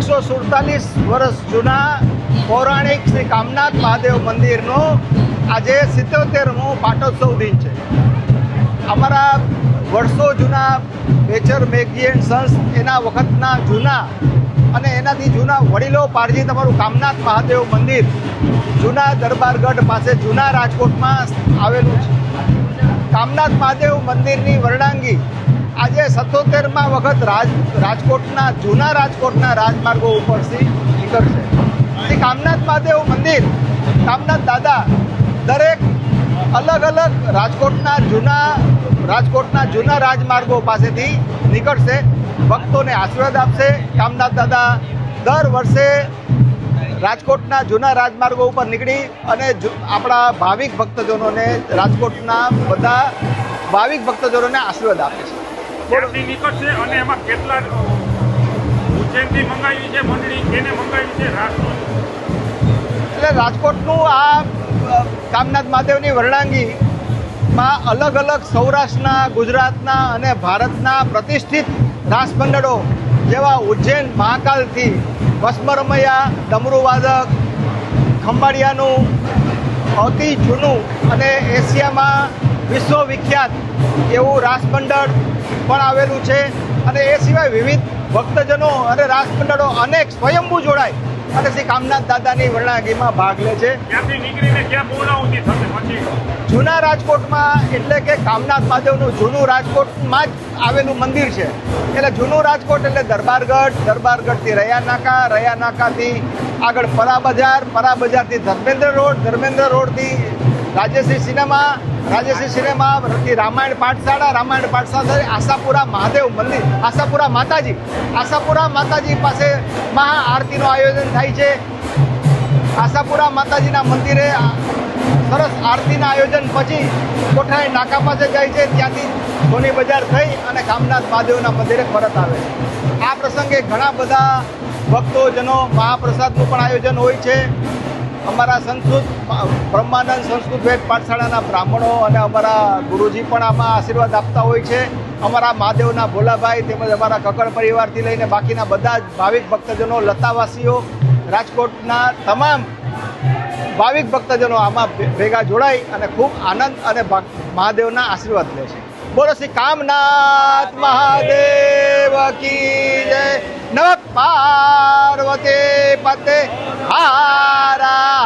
147 વર્ષ જૂના પૌરાણિક શ્રી કામનાથ મહાદેવ મંદિરનો આજે 77મો પાટોત્સવ દિન છે। અમારા વર્ષો જૂના બેચર મેઘજી એન્ડ સન્સ એના વખતના જૂના અને એનાથી જૂના વડીલો પારજી તમારું કામનાથ મહાદેવ મંદિર જૂના દરબારગઢ પાસે જૂના રાજકોટમાં આવેલું છે। કામનાથ મહાદેવ મંદિરની વર્ણાંગી આજે 77મા વખત રાજકોટના જૂના રાજકોટના રાજમાર્ગો ઉપરથી નીકળશે। શ્રી કામનાથ મહાદેવ મંદિર કામનાથ દાદા દરેક અલગ અલગ રાજકોટના જૂના રાજમાર્ગો પાસેથી નીકળશે, ભક્તોને આશીર્વાદ આપશે। કામનાથ દાદા દર વર્ષે રાજકોટના જૂના રાજમાર્ગો ઉપર નીકળી અને આપણા ભાવિક ભક્તજનોને રાજકોટના બધા ભાવિક ભક્તજનોને આશીર્વાદ આપે છે। ક્યાંથી નીકળશે અને એમાં કેટલા ઉજ્જૈનથી મંગાવી છે મંડળી, કેને મંગાવી છે એટલે રાજકોટનું આ કામનાથ મહાદેવની વર્ણાંગીમાં અલગ અલગ સૌરાષ્ટ્રના, ગુજરાતના અને ભારતના પ્રતિષ્ઠિત રાસ મંડળો જેવા ઉજ્જૈન મહાકાલથી ભસ્મરમૈયા, ડમરુવાદક, ખંભાળિયાનું અતિ જૂનું અને એશિયામાં વિશ્વવિખ્યાત એવું રાસ મંડળ પણ આવેલું છે અને એ સિવાય વિવિધ ભક્તજનો અને રાસ મંડળો અનેક સ્વયંભૂ જોડાય અને શ્રી કામનાથ દાદાની વર્ણાંગીમાં ભાગ લે છે। ત્યાંથી નીકળીને ક્યાં પૂર્ણાહુતિ થશે પછી? જૂના રાજકોટમાં એટલે કે કામનાથ મહાદેવનું જૂનું રાજકોટમાં જ આવેલું મંદિર છે, એટલે જૂનું રાજકોટ એટલે દરબારગઢથી રયા નાકાથી આગળ પરા બજારથી ધર્મેન્દ્ર રોડથી રાજ્યશ્રી સિનેમાથી રામાયણ પાઠશાળા આશાપુરા મહાદેવ મંદિર, આશાપુરા માતાજી પાસે મહાઆરતીનું આયોજન થાય છે। આશાપુરા માતાજીના મંદિરે સરસ આરતીના આયોજન પછી કોઠારી નાકા પાસે જાય છે, ત્યાંથી સોની બજાર થઈ અને કામનાથ મહાદેવના મંદિરે પરત આવે છે। આ પ્રસંગે ઘણા બધા ભક્તોજનો મહાપ્રસાદનું પણ આયોજન હોય છે। અમારા સંસ્કૃત બ્રહ્માનંદ સંસ્કૃત વેદ પાઠશાળાના બ્રાહ્મણો અને અમારા ગુરુજી પણ આમાં આશીર્વાદ આપતા હોય છે। અમારા મહાદેવના ભોલાભાઈ તેમજ અમારા કકડ પરિવારથી લઈને બાકીના બધા જ ભાવિક ભક્તજનો, લતાવાસીઓ, રાજકોટના તમામ ભાવિક ભક્તજનો આમાં ભેગા જોડાઈ અને ખૂબ આનંદ અને મહાદેવના આશીર્વાદ લે છે। બોલો શ્રી કામનાથ મહાદેવ કી જય। નમઃ પાર્વતી પતે હારા